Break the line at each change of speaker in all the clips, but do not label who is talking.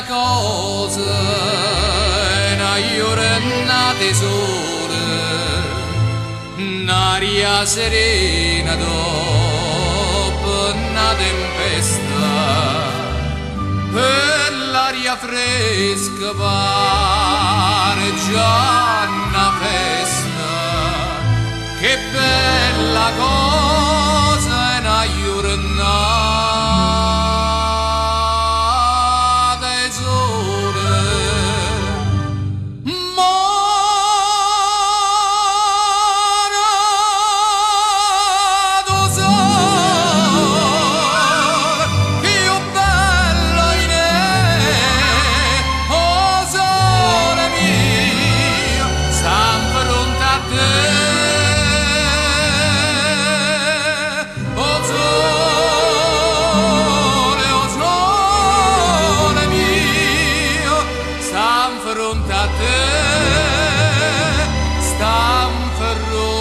bella cosa, una giornata sola, un'aria serena dopo una tempesta, e l'aria fresca pare già una festa. Che bella cosa è una giornata sola. Monato sole, più bello in oh sole mio, sta pronta a te. Fronte a te, stan fronte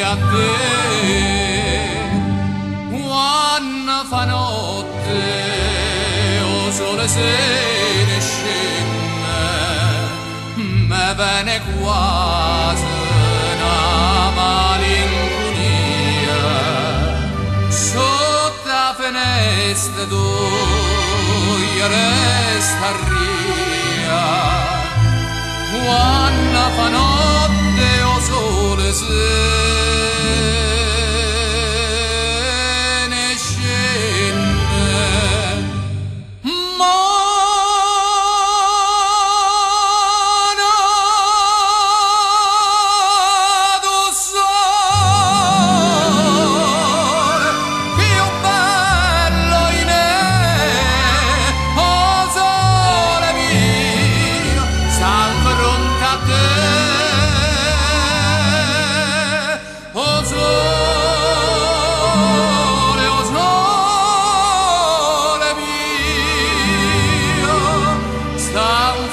a te. Quando fa notte, o sole se ne scende, me viene quasi una malinconia. Sotto la finestra tu resta ria, quando fa notte o sole se ne scende. Monato sole, più bello in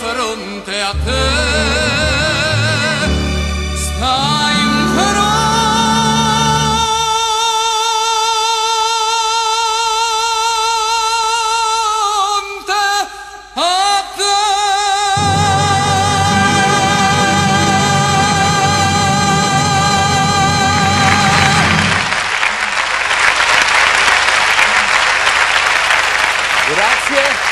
fronte a te, stai in fronte a te.
Grazie.